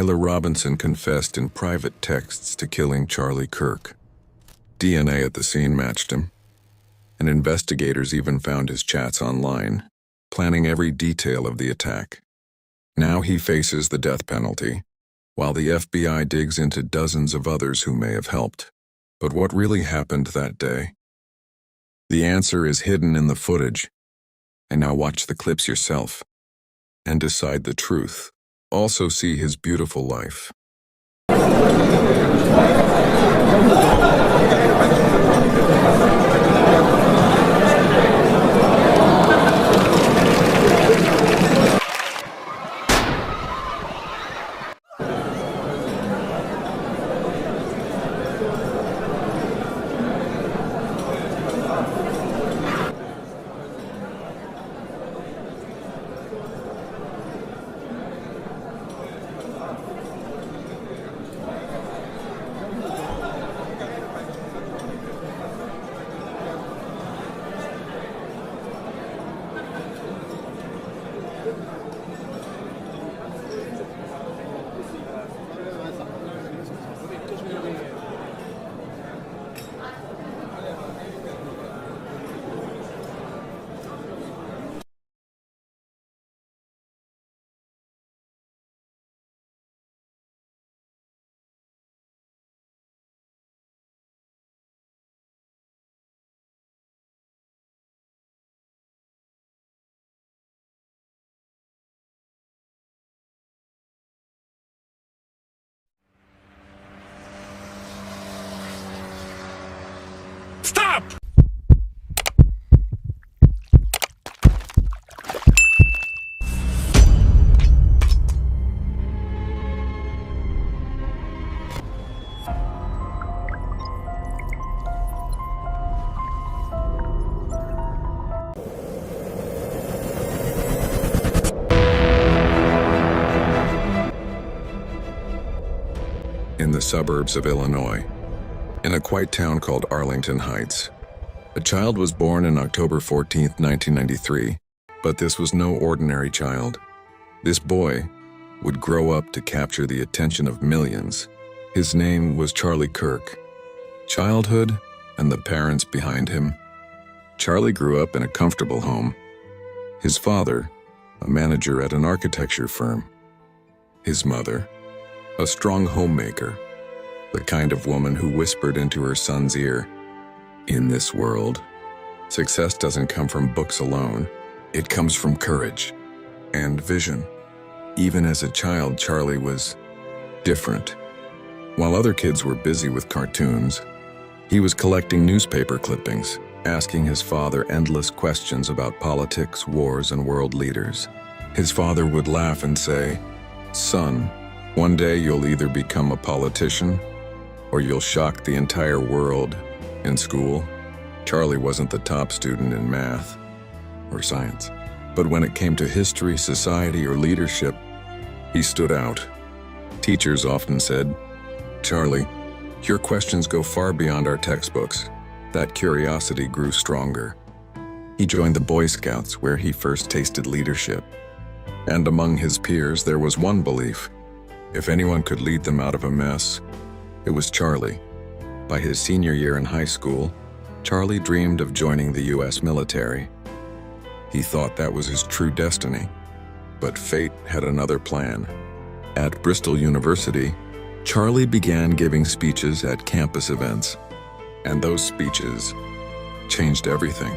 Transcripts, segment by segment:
Tyler Robinson confessed in private texts to killing Charlie Kirk. DNA at the scene matched him, and investigators even found his chats online, planning every detail of the attack. Now he faces the death penalty, while the FBI digs into dozens of others who may have helped. But what really happened that day? The answer is hidden in the footage. And now watch the clips yourself and decide the truth. Also see his beautiful life. Stop! In the suburbs of Illinois, in a quiet town called Arlington Heights, a child was born on October 14, 1993, but this was no ordinary child. This boy would grow up to capture the attention of millions. His name was Charlie Kirk. Childhood and the parents behind him. Charlie grew up in a comfortable home. His father, a manager at an architecture firm. His mother, a strong homemaker, the kind of woman who whispered into her son's ear, "In this world, success doesn't come from books alone. It comes from courage and vision." Even as a child, Charlie was different. While other kids were busy with cartoons, he was collecting newspaper clippings, asking his father endless questions about politics, wars, and world leaders. His father would laugh and say, "Son, one day you'll either become a politician or you'll shock the entire world." In school, Charlie wasn't the top student in math or science, but when it came to history, society, or leadership, he stood out. Teachers often said, "Charlie, your questions go far beyond our textbooks." That curiosity grew stronger. He joined the Boy Scouts, where he first tasted leadership. And among his peers, there was one belief: if anyone could lead them out of a mess, it was Charlie. By his senior year in high school, Charlie dreamed of joining the U.S. military. He thought that was his true destiny, but fate had another plan. At Bristol University, Charlie began giving speeches at campus events, and those speeches changed everything.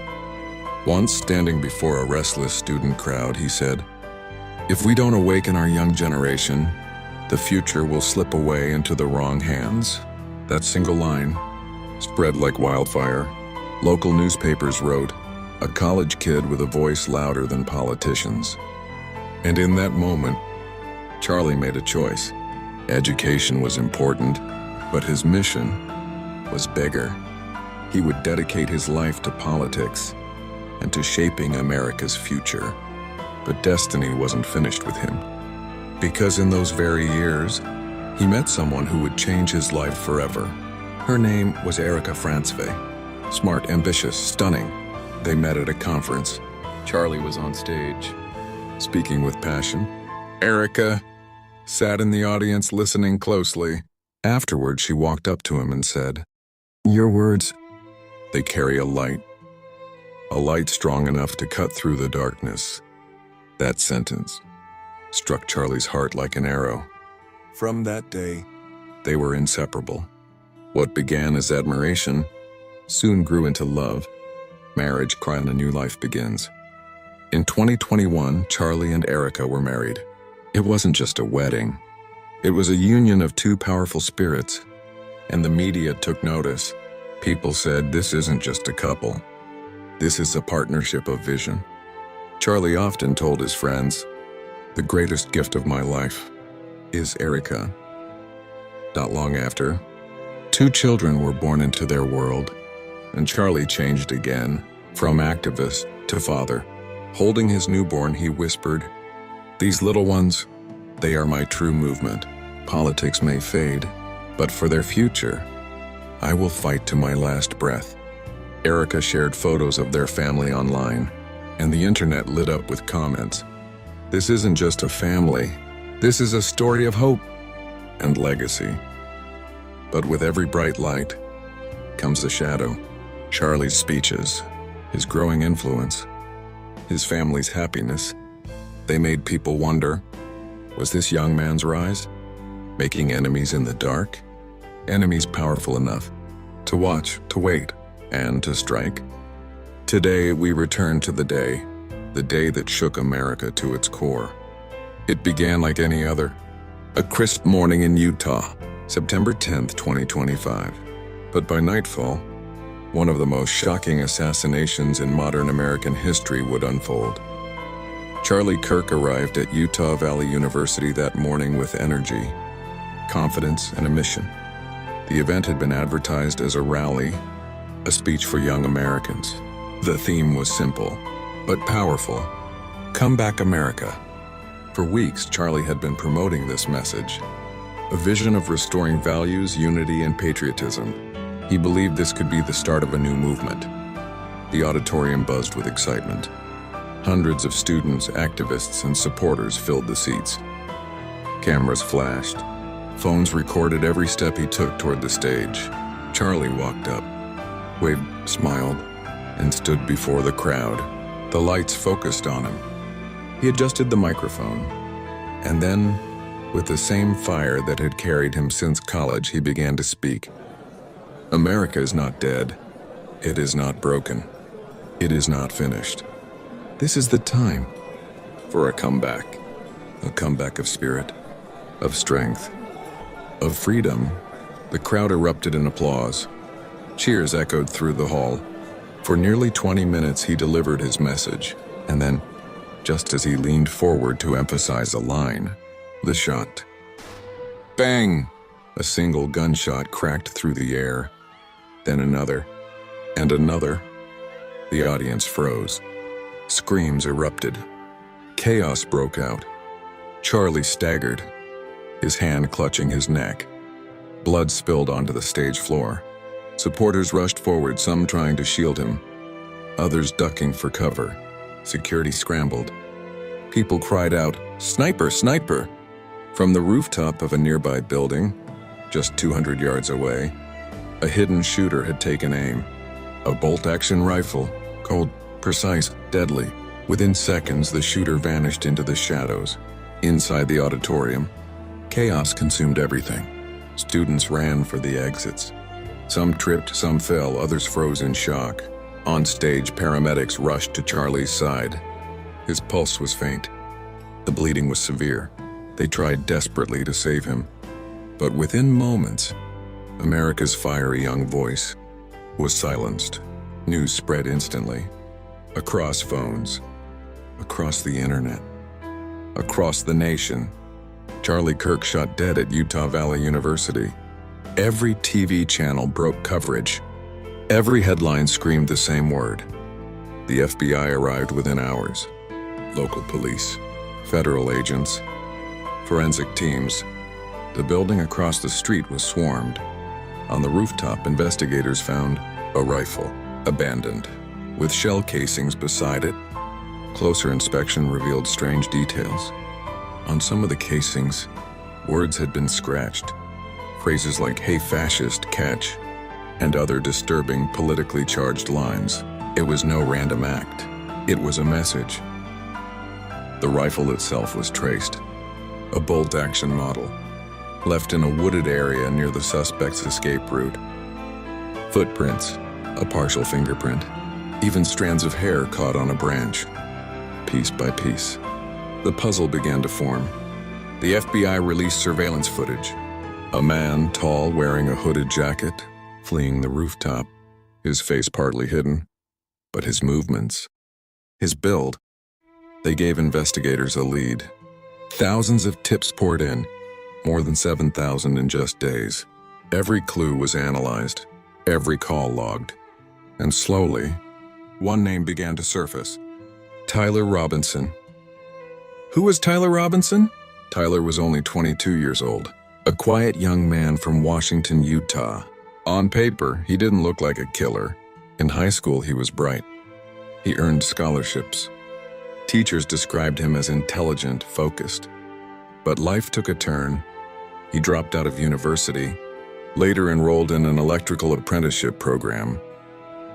Once, standing before a restless student crowd, he said, "If we don't awaken our young generation, the future will slip away into the wrong hands." That single line spread like wildfire. Local newspapers wrote, "A college kid with a voice louder than politicians." And in that moment, Charlie made a choice. Education was important, but his mission was bigger. He would dedicate his life to politics and to shaping America's future. But destiny wasn't finished with him, because in those very years, he met someone who would change his life forever. Her name was Erica Francevey. Smart, ambitious, stunning. They met at a conference. Charlie was on stage, speaking with passion. Erica, sat in the audience listening closely. Afterward, she walked up to him and said, "Your words, they carry a light strong enough to cut through the darkness." That sentence struck Charlie's heart like an arrow. From that day, they were inseparable. What began as admiration soon grew into love. Marriage, and a new life begins. In 2021, Charlie and Erica were married. It wasn't just a wedding. It was a union of two powerful spirits, and the media took notice. People said, "This isn't just a couple. This is a partnership of vision." Charlie often told his friends, "The greatest gift of my life is Erica." Not long after, 2 children were born into their world, and Charlie changed again, from activist to father. Holding his newborn, he whispered, "These little ones, they are my true movement. Politics may fade, but for their future, I will fight to my last breath." Erica shared photos of their family online, and the internet lit up with comments. "This isn't just a family. This is a story of hope and legacy." But with every bright light comes a shadow. Charlie's speeches, his growing influence, his family's happiness, they made people wonder, was this young man's rise making enemies in the dark? Enemies powerful enough to watch, to wait, and to strike? Today, we return to the day that shook America to its core. It began like any other, a crisp morning in Utah, September 10th, 2025. But by nightfall, one of the most shocking assassinations in modern American history would unfold. Charlie Kirk arrived at Utah Valley University that morning with energy, confidence, and a mission. The event had been advertised as a rally, a speech for young Americans. The theme was simple, but powerful: "Come back, America." For weeks, Charlie had been promoting this message, a vision of restoring values, unity, and patriotism. He believed this could be the start of a new movement. The auditorium buzzed with excitement. Hundreds of students, activists, and supporters filled the seats. Cameras flashed. Phones recorded every step he took toward the stage. Charlie walked up, waved, smiled, and stood before the crowd. The lights focused on him. He adjusted the microphone, and then, with the same fire that had carried him since college, he began to speak. America is not dead. It is not broken. It is not finished. This is the time for a comeback of spirit, of strength, of freedom. The crowd erupted in applause. Cheers echoed through the hall. For nearly 20 minutes, he delivered his message, and then, just as he leaned forward to emphasize a line, the shot. Bang! A single gunshot cracked through the air. Then another, and another. The audience froze. Screams erupted. Chaos broke out. Charlie staggered, his hand clutching his neck. Blood spilled onto the stage floor. Supporters rushed forward, some trying to shield him, others ducking for cover. Security scrambled. People cried out, "Sniper! Sniper!" From the rooftop of a nearby building, just 200 yards away, a hidden shooter had taken aim. A bolt-action rifle, cold, precise, deadly. Within seconds, the shooter vanished into the shadows. Inside the auditorium, chaos consumed everything. Students ran for the exits. Some tripped, some fell, others froze in shock. On stage, paramedics rushed to Charlie's side. His pulse was faint. The bleeding was severe. They tried desperately to save him. But within moments, America's fiery young voice was silenced. News spread instantly. Across phones, across the internet, across the nation. Charlie Kirk shot dead at Utah Valley University. Every TV channel broke coverage. Every headline screamed the same word. The FBI arrived within hours. Local police, federal agents, forensic teams. The building across the street was swarmed. On the rooftop, investigators found a rifle, abandoned, with shell casings beside it. Closer inspection revealed strange details. On some of the casings, Words had been scratched. Phrases like, "Hey fascist, catch," and other disturbing, politically charged lines. It was no random act. It was a message. The rifle itself was traced. A bolt-action model, left in a wooded area near the suspect's escape route. Footprints, a partial fingerprint, even strands of hair caught on a branch. Piece by piece, the puzzle began to form. The FBI released surveillance footage. A man, tall, wearing a hooded jacket, fleeing the rooftop, his face partly hidden, but his movements, his build, they gave investigators a lead. Thousands of tips poured in, more than 7,000 in just days. Every clue was analyzed, every call logged, and slowly, one name began to surface: Tyler Robinson. Who was Tyler Robinson? Tyler was only 22 years old, a quiet young man from Washington, Utah. On paper, he didn't look like a killer. In high school, he was bright. He earned scholarships. Teachers described him as intelligent, focused. But life took a turn. He dropped out of university, later enrolled in an electrical apprenticeship program,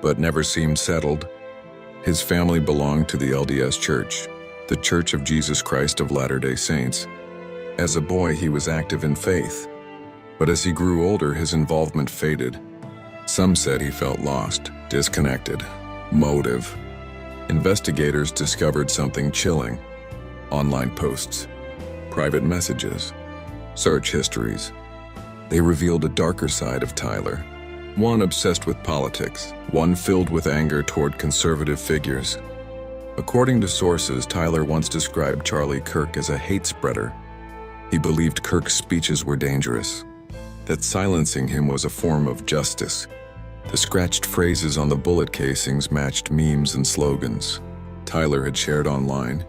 but never seemed settled. His family belonged to the LDS Church, the Church of Jesus Christ of Latter-day Saints. As a boy, he was active in faith, but as he grew older, his involvement faded. Some said he felt lost, disconnected. Motive. Investigators discovered something chilling. Online posts, private messages, search histories. They revealed a darker side of Tyler. One obsessed with politics, one filled with anger toward conservative figures. According to sources, Tyler once described Charlie Kirk as a hate spreader. He believed Kirk's speeches were dangerous, that silencing him was a form of justice. The scratched phrases on the bullet casings matched memes and slogans Tyler had shared online.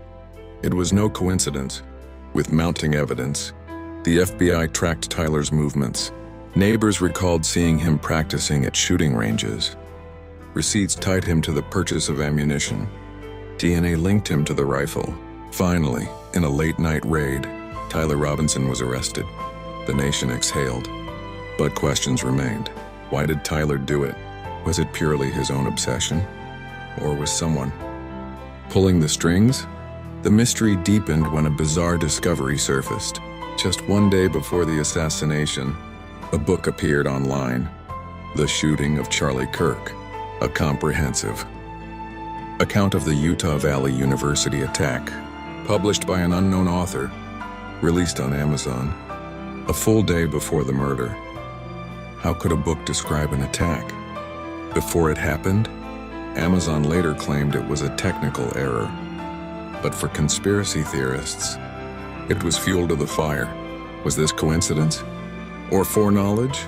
It was no coincidence. With mounting evidence, the FBI tracked Tyler's movements. Neighbors recalled seeing him practicing at shooting ranges. Receipts tied him to the purchase of ammunition. DNA linked him to the rifle. Finally, in a late-night raid, Tyler Robinson was arrested. The nation exhaled. But questions remained. Why did Tyler do it? Was it purely his own obsession? Or was someone pulling the strings? The mystery deepened when a bizarre discovery surfaced. Just one day before the assassination, a book appeared online, The Shooting of Charlie Kirk, a comprehensive account of the Utah Valley University attack, published by an unknown author, released on Amazon, a full day before the murder. How could a book describe an attack? Before it happened, Amazon later claimed it was a technical error. But for conspiracy theorists, it was fuel to the fire. Was this coincidence? Or foreknowledge?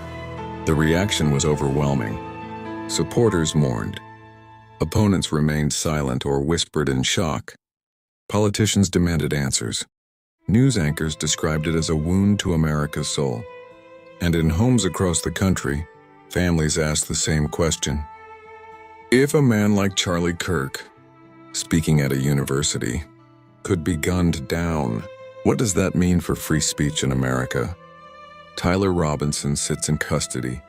The reaction was overwhelming. Supporters mourned. Opponents remained silent or whispered in shock. Politicians demanded answers. News anchors described it as a wound to America's soul. And in homes across the country, families asked the same question. If a man like Charlie Kirk, speaking at a university, could be gunned down, what does that mean for free speech in America? Tyler Robinson sits in custody,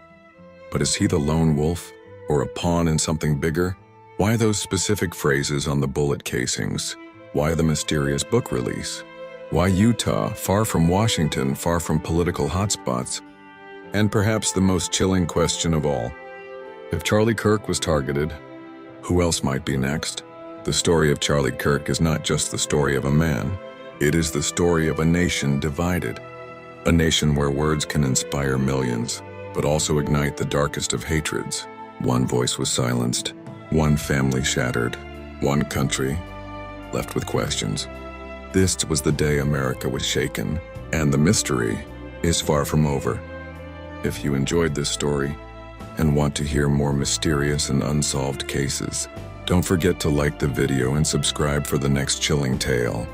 but is he the lone wolf or a pawn in something bigger? Why those specific phrases on the bullet casings? Why the mysterious book release? Why Utah, far from Washington, far from political hotspots? And perhaps the most chilling question of all, if Charlie Kirk was targeted, who else might be next? The story of Charlie Kirk is not just the story of a man. It is the story of a nation divided. A nation where words can inspire millions, but also ignite the darkest of hatreds. One voice was silenced, one family shattered, one country left with questions. This was the day America was shaken, and the mystery is far from over. If you enjoyed this story and want to hear more mysterious and unsolved cases, don't forget to like the video and subscribe for the next chilling tale.